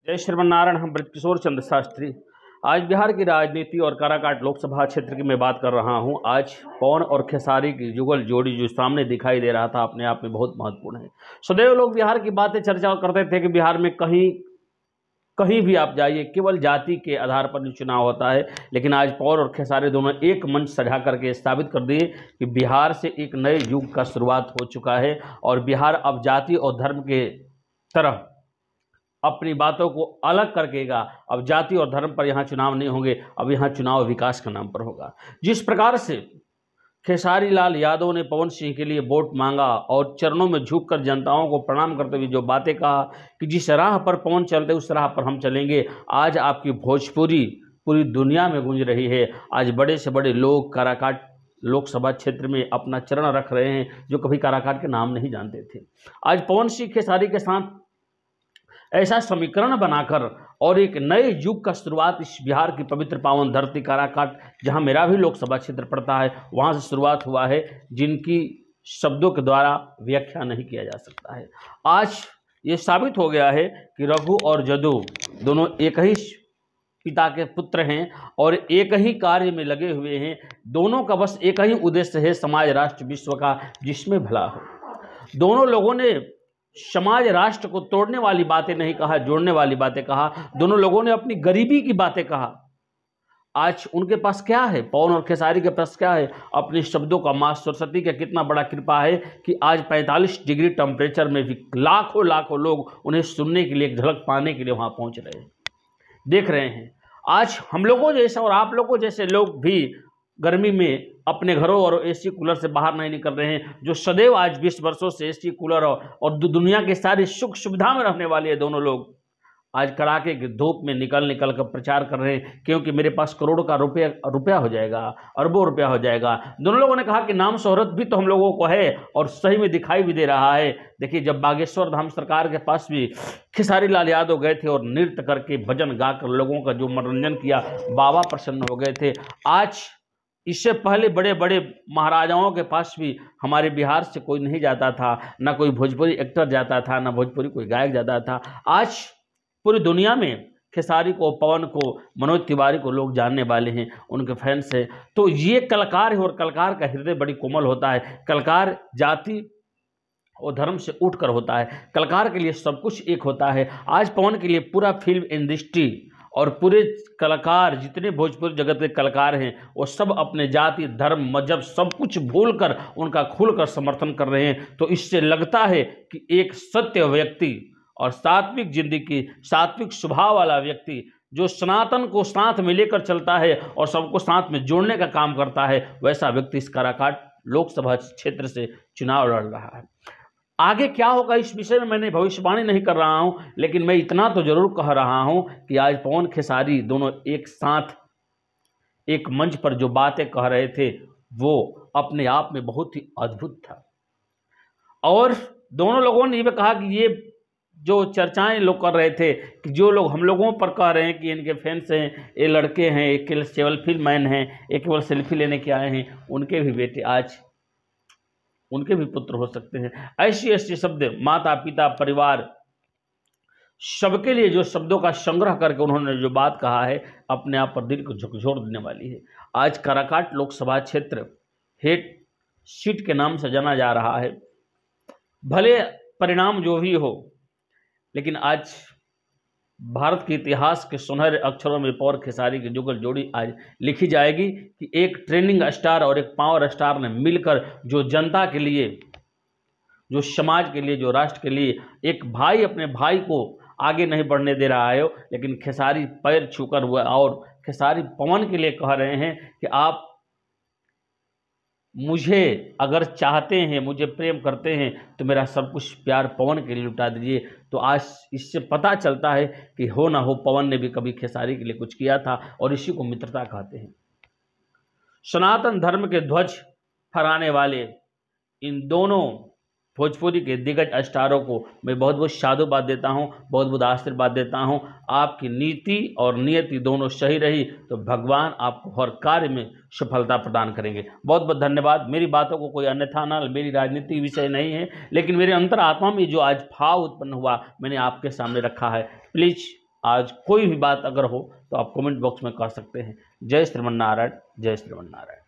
जय श्रीमन्नारायण। हम ब्रजकिशोर चंद्र शास्त्री। आज बिहार की राजनीति और काराकाट लोकसभा क्षेत्र की मैं बात कर रहा हूं। आज पवन और खेसारी की जुगल जोड़ी जो सामने दिखाई दे रहा था, अपने आप में बहुत महत्वपूर्ण है। सदैव लोग बिहार की बातें चर्चा करते थे कि बिहार में कहीं कहीं भी आप जाइए केवल जाति के आधार पर चुनाव होता है, लेकिन आज पवन और खेसारी दोनों एक मंच सजा करके स्थापित कर दिए कि बिहार से एक नए युग का शुरुआत हो चुका है और बिहार अब जाति और धर्म के तरह अपनी बातों को अलग करकेगा। अब जाति और धर्म पर यहाँ चुनाव नहीं होंगे, अब यहाँ चुनाव विकास के नाम पर होगा। जिस प्रकार से खेसारी लाल यादव ने पवन सिंह के लिए वोट मांगा और चरणों में झुककर जनताओं को प्रणाम करते हुए जो बातें कहा कि जिस राह पर पवन चलते उस राह पर हम चलेंगे, आज आपकी भोजपुरी पूरी दुनिया में गूंज रही है। आज बड़े से बड़े लोग काराकाट लोकसभा क्षेत्र में अपना चरण रख रहे हैं जो कभी काराकाट के नाम नहीं जानते थे। आज पवन सिंह खेसारी के साथ ऐसा समीकरण बनाकर और एक नए युग का शुरुआत इस बिहार की पवित्र पावन धरती काराकाट, जहां मेरा भी लोकसभा क्षेत्र पड़ता है, वहां से शुरुआत हुआ है, जिनकी शब्दों के द्वारा व्याख्या नहीं किया जा सकता है। आज ये साबित हो गया है कि रघु और जदु दोनों एक ही पिता के पुत्र हैं और एक ही कार्य में लगे हुए हैं। दोनों का बस एक ही उद्देश्य है, समाज राष्ट्र विश्व का जिसमें भला हो। दोनों लोगों ने समाज राष्ट्र को तोड़ने वाली बातें नहीं कहा, जोड़ने वाली बातें कहा। दोनों लोगों ने अपनी गरीबी की बातें कहा। आज उनके पास क्या है, पवन और खेसारी के पास क्या है? अपने शब्दों का मां सरस्वती का कितना बड़ा कृपा है कि आज 45 डिग्री टेम्परेचर में भी लाखों लाखों लोग उन्हें सुनने के लिए, एक झलक पाने के लिए वहां पहुंच रहे हैं, देख रहे हैं। आज हम लोगों जैसे और आप लोगों जैसे लोग भी गर्मी में अपने घरों और एसी कूलर से बाहर नहीं निकल रहे हैं, जो सदैव आज 20 वर्षों से एसी कूलर और दुनिया के सारी सुख सुविधा में रहने वाले दोनों लोग आज कड़ाके की धूप में निकल कर प्रचार कर रहे हैं, क्योंकि मेरे पास करोड़ों का रुपया हो जाएगा, अरबों रुपया हो जाएगा। दोनों लोगों ने कहा कि नाम शोहरत भी तो हम लोगों को है और सही में दिखाई भी दे रहा है। देखिए, जब बागेश्वर धाम सरकार के पास भी खेसारी लाल यादव गए थे और नृत्य करके भजन गाकर लोगों का जो मनोरंजन किया, बाबा प्रसन्न हो गए थे। आज इससे पहले बड़े बड़े महाराजाओं के पास भी हमारे बिहार से कोई नहीं जाता था, ना कोई भोजपुरी एक्टर जाता था, ना भोजपुरी कोई गायक जाता था। आज पूरी दुनिया में खेसारी को, पवन को, मनोज तिवारी को लोग जानने वाले हैं, उनके फैंस हैं। तो ये कलाकार है और कलाकार का हृदय बड़ी कोमल होता है। कलाकार जाति और धर्म से उठकर होता है। कलाकार के लिए सब कुछ एक होता है। आज पवन के लिए पूरा फिल्म इंडस्ट्री और पूरे कलाकार, जितने भोजपुरी जगत के कलाकार हैं, वो सब अपने जाति, धर्म, मजहब सब कुछ भूलकर उनका खुलकर समर्थन कर रहे हैं। तो इससे लगता है कि एक सत्य व्यक्ति और सात्विक जिंदगी, सात्विक स्वभाव वाला व्यक्ति जो सनातन को साथ में लेकर चलता है और सबको साथ में जोड़ने का काम करता है, वैसा व्यक्ति इस काराकाट लोकसभा क्षेत्र से चुनाव लड़ रहा है। आगे क्या होगा इस विषय में मैंने भविष्यवाणी नहीं कर रहा हूं, लेकिन मैं इतना तो जरूर कह रहा हूं कि आज पवन खेसारी दोनों एक साथ एक मंच पर जो बातें कह रहे थे वो अपने आप में बहुत ही अद्भुत था। और दोनों लोगों ने ये कहा कि ये जो चर्चाएं लोग कर रहे थे कि जो लोग हम लोगों पर कह रहे हैं कि इनके फैंस हैं, ये लड़के हैं, एक केवल फिल्म मैन हैं, एक केवल सेल्फी लेने के आए हैं, उनके भी बेटे आज उनके भी पुत्र हो सकते हैं। ऐसी ऐसी शब्द माता पिता परिवार सबके लिए जो शब्दों का संग्रह करके उन्होंने जो बात कहा है, अपने आप पर दिल को झकझोर देने वाली है। आज काराकाट लोकसभा क्षेत्र हेट सीट के नाम से जाना जा रहा है। भले परिणाम जो भी हो, लेकिन आज भारत के इतिहास के सुनहरे अक्षरों में पवन खेसारी की जुगल जोड़ी आज लिखी जाएगी कि एक ट्रेंडिंग स्टार और एक पावर स्टार ने मिलकर जो जनता के लिए, जो समाज के लिए, जो राष्ट्र के लिए, एक भाई अपने भाई को आगे नहीं बढ़ने दे रहा है, लेकिन खेसारी पैर छूकर हुआ और खेसारी पवन के लिए कह रहे हैं कि आप मुझे अगर चाहते हैं, मुझे प्रेम करते हैं, तो मेरा सब कुछ प्यार पवन के लिए लुटा दीजिए। तो आज इससे पता चलता है कि हो ना हो, पवन ने भी कभी खेसारी के लिए कुछ किया था और इसी को मित्रता कहते हैं। सनातन धर्म के ध्वज फहराने वाले इन दोनों भोजपुरी के दिग्गज स्टारों को मैं बहुत बहुत साधुवाद देता हूं, बहुत बहुत आशीर्वाद देता हूं। आपकी नीति और नियति दोनों सही रही तो भगवान आपको हर कार्य में सफलता प्रदान करेंगे। बहुत बहुत धन्यवाद। मेरी बातों को कोई अन्यथा ना, मेरी राजनीति विषय नहीं है, लेकिन मेरे अंतरात्मा में जो आज भाव उत्पन्न हुआ मैंने आपके सामने रखा है। प्लीज़ आज कोई भी बात अगर हो तो आप कमेंट बॉक्स में कर सकते हैं। जय श्रीमन नारायण, जय श्रीमन नारायण।